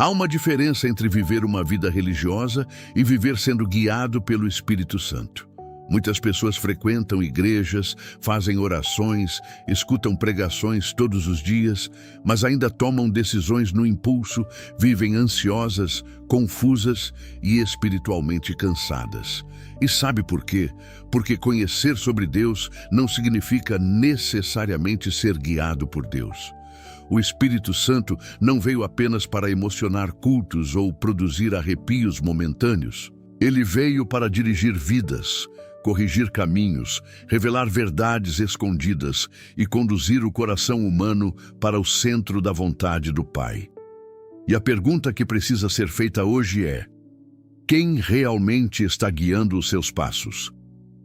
Há uma diferença entre viver uma vida religiosa e viver sendo guiado pelo Espírito Santo. Muitas pessoas frequentam igrejas, fazem orações, escutam pregações todos os dias, mas ainda tomam decisões no impulso, vivem ansiosas, confusas e espiritualmente cansadas. E sabe por quê? Porque conhecer sobre Deus não significa necessariamente ser guiado por Deus. O Espírito Santo não veio apenas para emocionar cultos ou produzir arrepios momentâneos. Ele veio para dirigir vidas, corrigir caminhos, revelar verdades escondidas e conduzir o coração humano para o centro da vontade do Pai. E a pergunta que precisa ser feita hoje é: quem realmente está guiando os seus passos?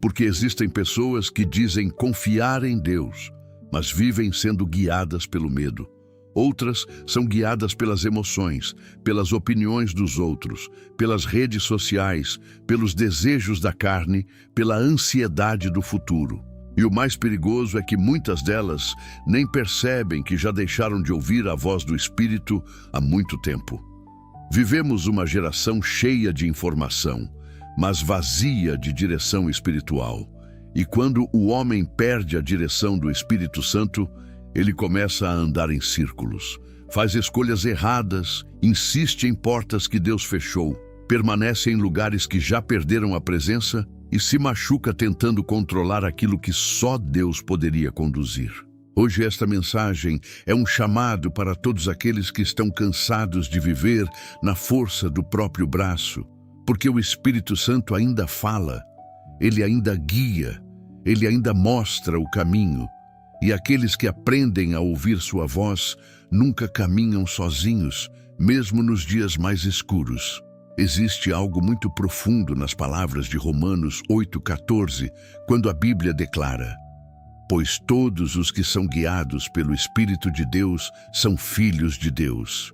Porque existem pessoas que dizem confiar em Deus, mas vivem sendo guiadas pelo medo. Outras são guiadas pelas emoções, pelas opiniões dos outros, pelas redes sociais, pelos desejos da carne, pela ansiedade do futuro. E o mais perigoso é que muitas delas nem percebem que já deixaram de ouvir a voz do Espírito há muito tempo. Vivemos uma geração cheia de informação, mas vazia de direção espiritual. E quando o homem perde a direção do Espírito Santo, ele começa a andar em círculos, faz escolhas erradas, insiste em portas que Deus fechou, permanece em lugares que já perderam a presença e se machuca tentando controlar aquilo que só Deus poderia conduzir. Hoje esta mensagem é um chamado para todos aqueles que estão cansados de viver na força do próprio braço, porque o Espírito Santo ainda fala, ele ainda guia, ele ainda mostra o caminho. E aqueles que aprendem a ouvir sua voz nunca caminham sozinhos, mesmo nos dias mais escuros. Existe algo muito profundo nas palavras de Romanos 8,14, quando a Bíblia declara: pois todos os que são guiados pelo Espírito de Deus são filhos de Deus.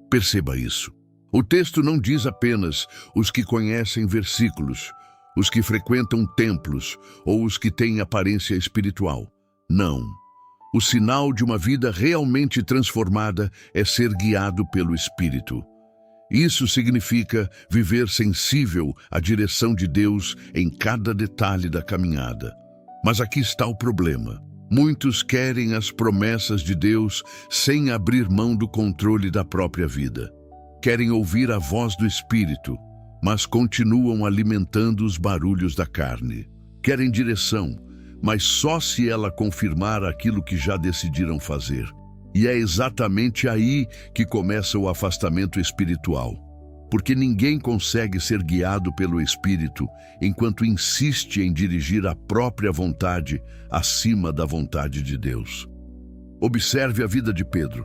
Perceba isso. O texto não diz apenas os que conhecem versículos, os que frequentam templos ou os que têm aparência espiritual. Não. O sinal de uma vida realmente transformada é ser guiado pelo Espírito. Isso significa viver sensível à direção de Deus em cada detalhe da caminhada. Mas aqui está o problema. Muitos querem as promessas de Deus sem abrir mão do controle da própria vida. Querem ouvir a voz do Espírito, mas continuam alimentando os barulhos da carne. Querem direção, mas só se ela confirmar aquilo que já decidiram fazer. E é exatamente aí que começa o afastamento espiritual. Porque ninguém consegue ser guiado pelo Espírito enquanto insiste em dirigir a própria vontade acima da vontade de Deus. Observe a vida de Pedro.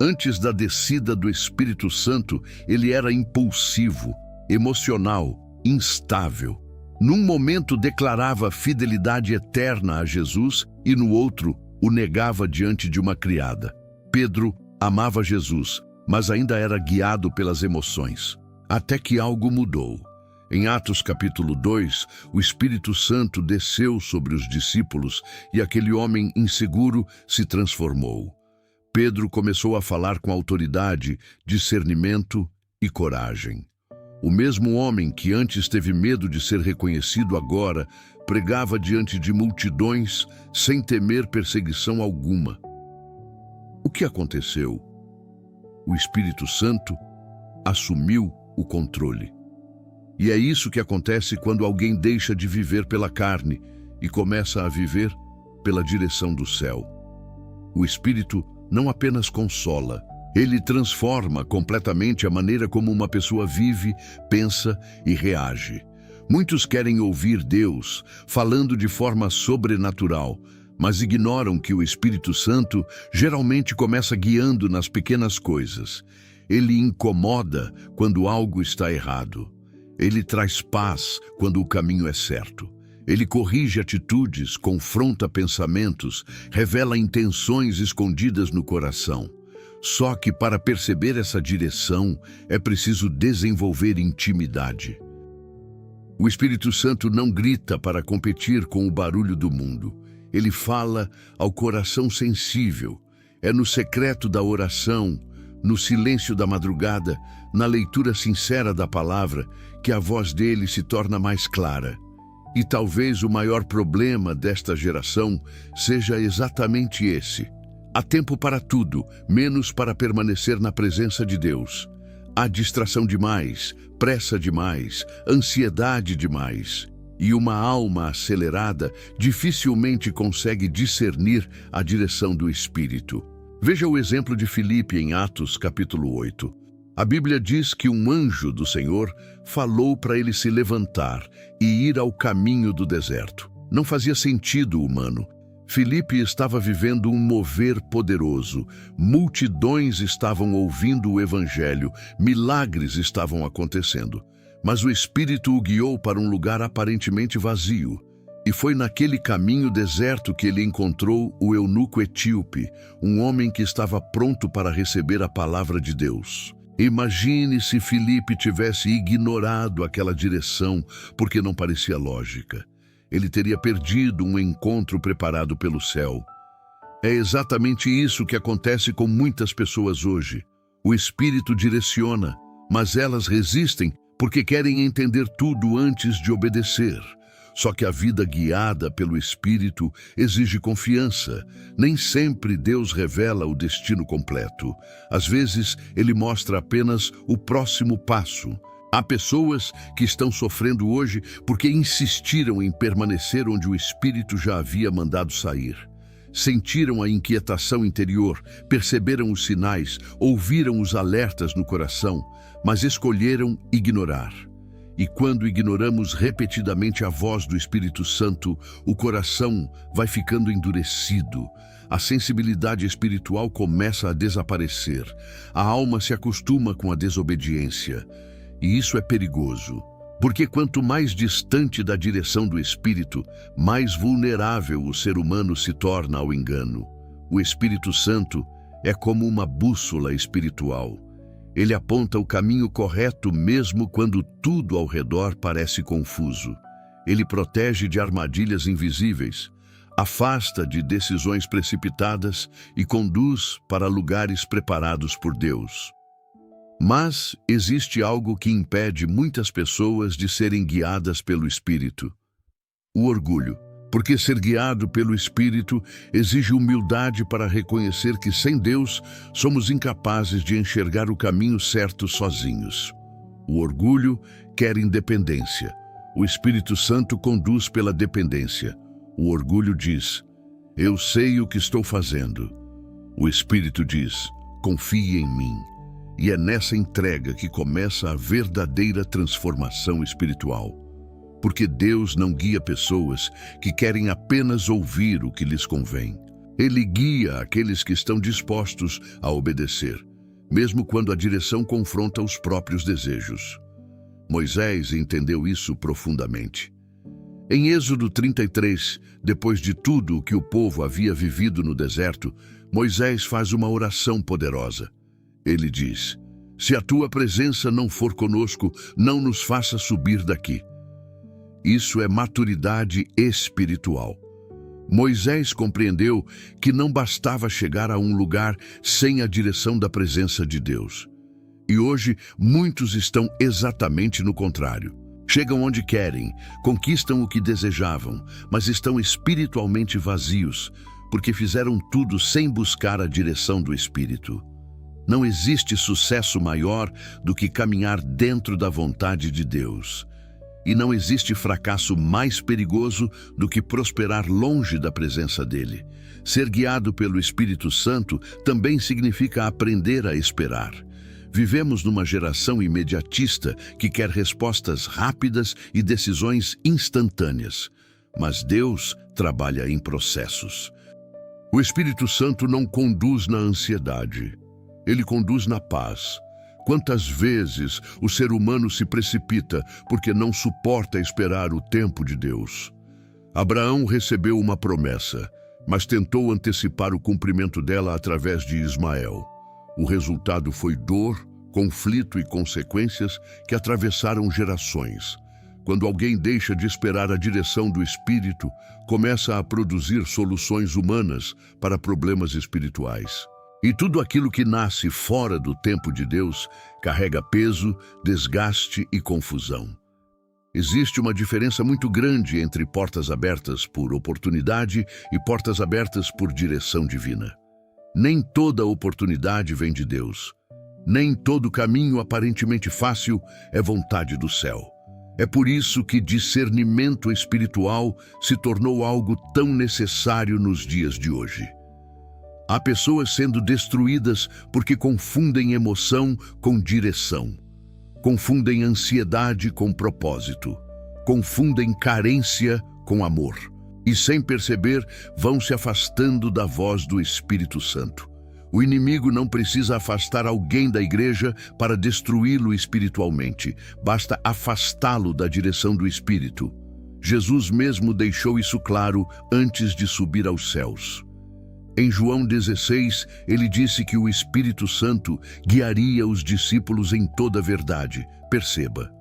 Antes da descida do Espírito Santo, ele era impulsivo, emocional, instável. Num momento declarava fidelidade eterna a Jesus e no outro o negava diante de uma criada. Pedro amava Jesus, mas ainda era guiado pelas emoções. Até que algo mudou. Em Atos capítulo 2, o Espírito Santo desceu sobre os discípulos e aquele homem inseguro se transformou. Pedro começou a falar com autoridade, discernimento e coragem. O mesmo homem que antes teve medo de ser reconhecido agora pregava diante de multidões sem temer perseguição alguma. O que aconteceu? O Espírito Santo assumiu o controle. E é isso que acontece quando alguém deixa de viver pela carne e começa a viver pela direção do céu. O Espírito não apenas consola, ele transforma completamente a maneira como uma pessoa vive, pensa e reage. Muitos querem ouvir Deus falando de forma sobrenatural, mas ignoram que o Espírito Santo geralmente começa guiando nas pequenas coisas. Ele incomoda quando algo está errado. Ele traz paz quando o caminho é certo. Ele corrige atitudes, confronta pensamentos, revela intenções escondidas no coração. Só que para perceber essa direção, é preciso desenvolver intimidade. O Espírito Santo não grita para competir com o barulho do mundo. Ele fala ao coração sensível. É no secreto da oração, no silêncio da madrugada, na leitura sincera da palavra, que a voz dele se torna mais clara. E talvez o maior problema desta geração seja exatamente esse. Há tempo para tudo, menos para permanecer na presença de Deus. Há distração demais, pressa demais, ansiedade demais. E uma alma acelerada dificilmente consegue discernir a direção do Espírito. Veja o exemplo de Filipe em Atos capítulo 8. A Bíblia diz que um anjo do Senhor falou para ele se levantar e ir ao caminho do deserto. Não fazia sentido humano. Filipe estava vivendo um mover poderoso. Multidões estavam ouvindo o Evangelho, milagres estavam acontecendo. Mas o Espírito o guiou para um lugar aparentemente vazio. E foi naquele caminho deserto que ele encontrou o eunuco etíope, um homem que estava pronto para receber a palavra de Deus. Imagine se Filipe tivesse ignorado aquela direção porque não parecia lógica. Ele teria perdido um encontro preparado pelo céu. É exatamente isso que acontece com muitas pessoas hoje. O Espírito direciona, mas elas resistem porque querem entender tudo antes de obedecer. Só que a vida guiada pelo Espírito exige confiança. Nem sempre Deus revela o destino completo. Às vezes, Ele mostra apenas o próximo passo. Há pessoas que estão sofrendo hoje porque insistiram em permanecer onde o Espírito já havia mandado sair. Sentiram a inquietação interior, perceberam os sinais, ouviram os alertas no coração, mas escolheram ignorar. E quando ignoramos repetidamente a voz do Espírito Santo, o coração vai ficando endurecido. A sensibilidade espiritual começa a desaparecer. A alma se acostuma com a desobediência. E isso é perigoso, porque quanto mais distante da direção do Espírito, mais vulnerável o ser humano se torna ao engano. O Espírito Santo é como uma bússola espiritual. Ele aponta o caminho correto mesmo quando tudo ao redor parece confuso. Ele protege de armadilhas invisíveis, afasta de decisões precipitadas e conduz para lugares preparados por Deus. Mas existe algo que impede muitas pessoas de serem guiadas pelo Espírito: o orgulho. Porque ser guiado pelo Espírito exige humildade para reconhecer que sem Deus somos incapazes de enxergar o caminho certo sozinhos. O orgulho quer independência. O Espírito Santo conduz pela dependência. O orgulho diz: eu sei o que estou fazendo. O Espírito diz: confie em mim. E é nessa entrega que começa a verdadeira transformação espiritual. Porque Deus não guia pessoas que querem apenas ouvir o que lhes convém. Ele guia aqueles que estão dispostos a obedecer, mesmo quando a direção confronta os próprios desejos. Moisés entendeu isso profundamente. Em Êxodo 33, depois de tudo o que o povo havia vivido no deserto, Moisés faz uma oração poderosa. Ele diz: se a tua presença não for conosco, não nos faça subir daqui. Isso é maturidade espiritual. Moisés compreendeu que não bastava chegar a um lugar sem a direção da presença de Deus. E hoje, muitos estão exatamente no contrário. Chegam onde querem, conquistam o que desejavam, mas estão espiritualmente vazios, porque fizeram tudo sem buscar a direção do Espírito. Não existe sucesso maior do que caminhar dentro da vontade de Deus. E não existe fracasso mais perigoso do que prosperar longe da presença dele. Ser guiado pelo Espírito Santo também significa aprender a esperar. Vivemos numa geração imediatista que quer respostas rápidas e decisões instantâneas. Mas Deus trabalha em processos. O Espírito Santo não conduz na ansiedade. Ele conduz na paz. Quantas vezes o ser humano se precipita porque não suporta esperar o tempo de Deus? Abraão recebeu uma promessa, mas tentou antecipar o cumprimento dela através de Ismael. O resultado foi dor, conflito e consequências que atravessaram gerações. Quando alguém deixa de esperar a direção do Espírito, começa a produzir soluções humanas para problemas espirituais. E tudo aquilo que nasce fora do tempo de Deus carrega peso, desgaste e confusão. Existe uma diferença muito grande entre portas abertas por oportunidade e portas abertas por direção divina. Nem toda oportunidade vem de Deus. Nem todo caminho aparentemente fácil é vontade do céu. É por isso que discernimento espiritual se tornou algo tão necessário nos dias de hoje. Há pessoas sendo destruídas porque confundem emoção com direção. Confundem ansiedade com propósito. Confundem carência com amor. E sem perceber, vão se afastando da voz do Espírito Santo. O inimigo não precisa afastar alguém da igreja para destruí-lo espiritualmente. Basta afastá-lo da direção do Espírito. Jesus mesmo deixou isso claro antes de subir aos céus. Em João 16, ele disse que o Espírito Santo guiaria os discípulos em toda a verdade. Perceba,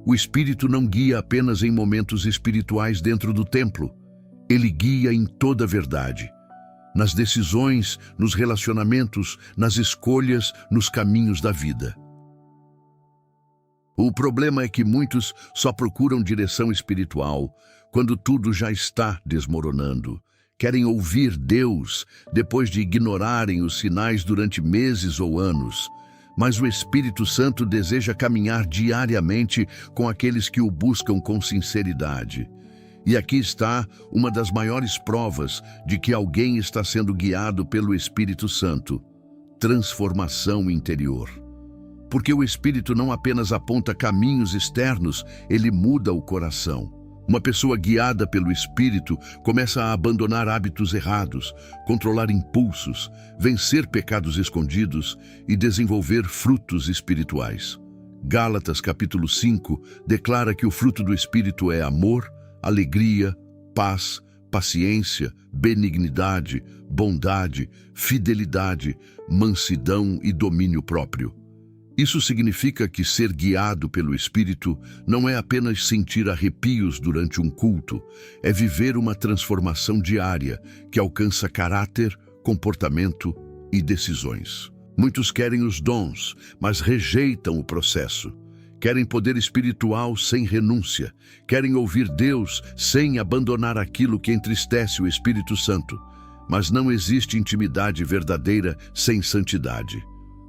o Espírito não guia apenas em momentos espirituais dentro do templo. Ele guia em toda a verdade. Nas decisões, nos relacionamentos, nas escolhas, nos caminhos da vida. O problema é que muitos só procuram direção espiritual quando tudo já está desmoronando. Querem ouvir Deus depois de ignorarem os sinais durante meses ou anos. Mas o Espírito Santo deseja caminhar diariamente com aqueles que o buscam com sinceridade. E aqui está uma das maiores provas de que alguém está sendo guiado pelo Espírito Santo: transformação interior. Porque o Espírito não apenas aponta caminhos externos, ele muda o coração. Uma pessoa guiada pelo Espírito começa a abandonar hábitos errados, controlar impulsos, vencer pecados escondidos e desenvolver frutos espirituais. Gálatas capítulo 5 declara que o fruto do Espírito é amor, alegria, paz, paciência, benignidade, bondade, fidelidade, mansidão e domínio próprio. Isso significa que ser guiado pelo Espírito não é apenas sentir arrepios durante um culto, é viver uma transformação diária que alcança caráter, comportamento e decisões. Muitos querem os dons, mas rejeitam o processo. Querem poder espiritual sem renúncia. Querem ouvir Deus sem abandonar aquilo que entristece o Espírito Santo. Mas não existe intimidade verdadeira sem santidade.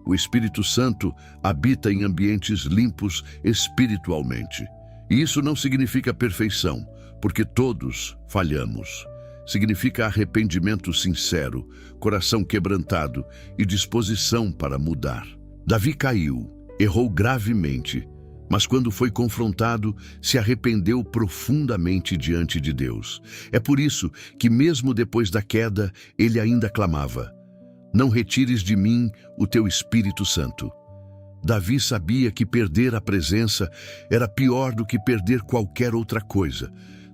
O Espírito Santo habita em ambientes limpos espiritualmente. E isso não significa perfeição, porque todos falhamos. Significa arrependimento sincero, coração quebrantado e disposição para mudar. Davi caiu, errou gravemente, mas quando foi confrontado, se arrependeu profundamente diante de Deus. É por isso que mesmo depois da queda, ele ainda clamava: "Não retires de mim o teu Espírito Santo." Davi sabia que perder a presença era pior do que perder qualquer outra coisa.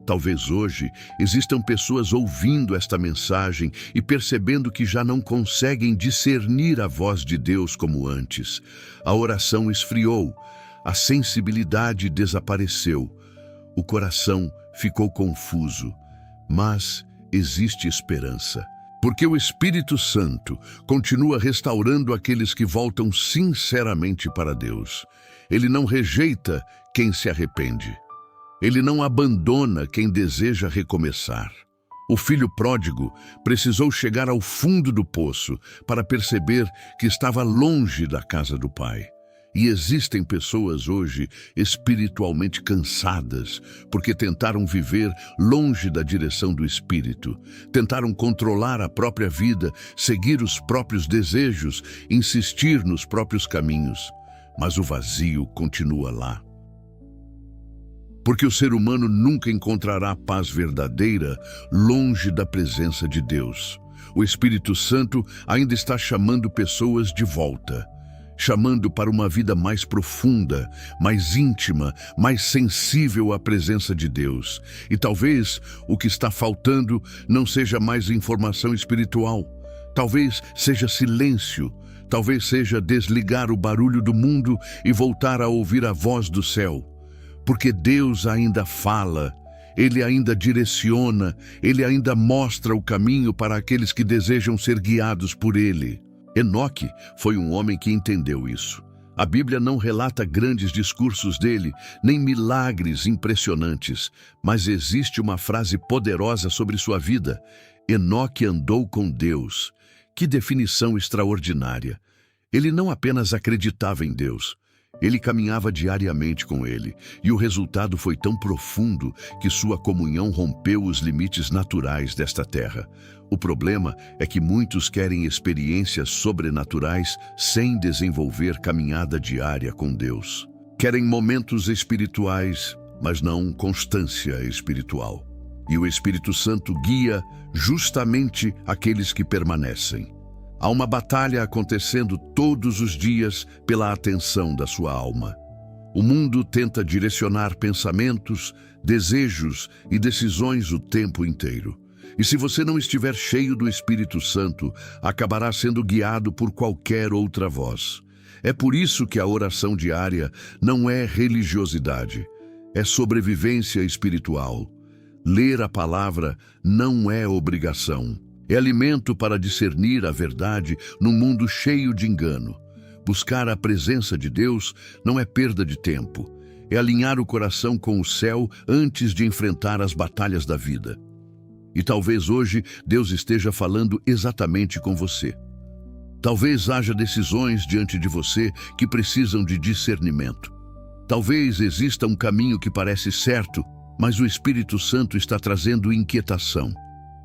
Talvez hoje existam pessoas ouvindo esta mensagem e percebendo que já não conseguem discernir a voz de Deus como antes. A oração esfriou, a sensibilidade desapareceu, o coração ficou confuso. Mas existe esperança. Porque o Espírito Santo continua restaurando aqueles que voltam sinceramente para Deus. Ele não rejeita quem se arrepende. Ele não abandona quem deseja recomeçar. O filho pródigo precisou chegar ao fundo do poço para perceber que estava longe da casa do Pai. E existem pessoas hoje espiritualmente cansadas porque tentaram viver longe da direção do Espírito, tentaram controlar a própria vida, seguir os próprios desejos, insistir nos próprios caminhos, mas o vazio continua lá. Porque o ser humano nunca encontrará paz verdadeira longe da presença de Deus. O Espírito Santo ainda está chamando pessoas de volta, chamando para uma vida mais profunda, mais íntima, mais sensível à presença de Deus. E talvez o que está faltando não seja mais informação espiritual. Talvez seja silêncio. Talvez seja desligar o barulho do mundo e voltar a ouvir a voz do céu. Porque Deus ainda fala, Ele ainda direciona, Ele ainda mostra o caminho para aqueles que desejam ser guiados por Ele. Enoque foi um homem que entendeu isso. A Bíblia não relata grandes discursos dele, nem milagres impressionantes, mas existe uma frase poderosa sobre sua vida: Enoque andou com Deus. Que definição extraordinária! Ele não apenas acreditava em Deus, ele caminhava diariamente com ele, e o resultado foi tão profundo que sua comunhão rompeu os limites naturais desta terra. O problema é que muitos querem experiências sobrenaturais sem desenvolver caminhada diária com Deus. Querem momentos espirituais, mas não constância espiritual. E o Espírito Santo guia justamente aqueles que permanecem. Há uma batalha acontecendo todos os dias pela atenção da sua alma. O mundo tenta direcionar pensamentos, desejos e decisões o tempo inteiro. E se você não estiver cheio do Espírito Santo, acabará sendo guiado por qualquer outra voz. É por isso que a oração diária não é religiosidade, é sobrevivência espiritual. Ler a palavra não é obrigação. É alimento para discernir a verdade num mundo cheio de engano. Buscar a presença de Deus não é perda de tempo. É alinhar o coração com o céu antes de enfrentar as batalhas da vida. E talvez hoje Deus esteja falando exatamente com você. Talvez haja decisões diante de você que precisam de discernimento. Talvez exista um caminho que parece certo, mas o Espírito Santo está trazendo inquietação.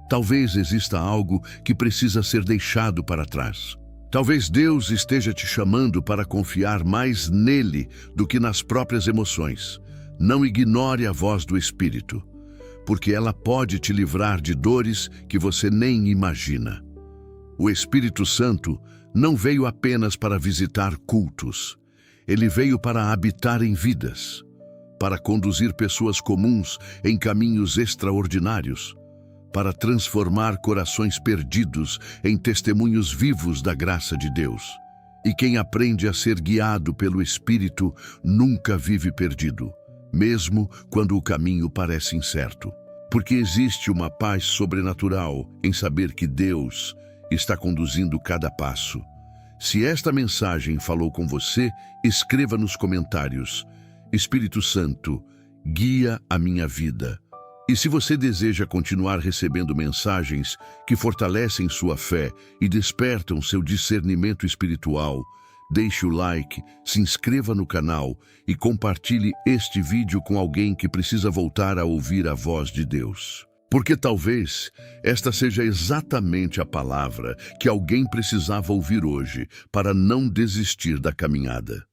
Talvez exista algo que precisa ser deixado para trás. Talvez Deus esteja te chamando para confiar mais nele do que nas próprias emoções. Não ignore a voz do Espírito, porque ela pode te livrar de dores que você nem imagina. O Espírito Santo não veio apenas para visitar cultos. Ele veio para habitar em vidas, para conduzir pessoas comuns em caminhos extraordinários, para transformar corações perdidos em testemunhos vivos da graça de Deus. E quem aprende a ser guiado pelo Espírito nunca vive perdido, mesmo quando o caminho parece incerto. Porque existe uma paz sobrenatural em saber que Deus está conduzindo cada passo. Se esta mensagem falou com você, escreva nos comentários: Espírito Santo, guia a minha vida. E se você deseja continuar recebendo mensagens que fortalecem sua fé e despertam seu discernimento espiritual, deixe o like, se inscreva no canal e compartilhe este vídeo com alguém que precisa voltar a ouvir a voz de Deus. Porque talvez esta seja exatamente a palavra que alguém precisava ouvir hoje para não desistir da caminhada.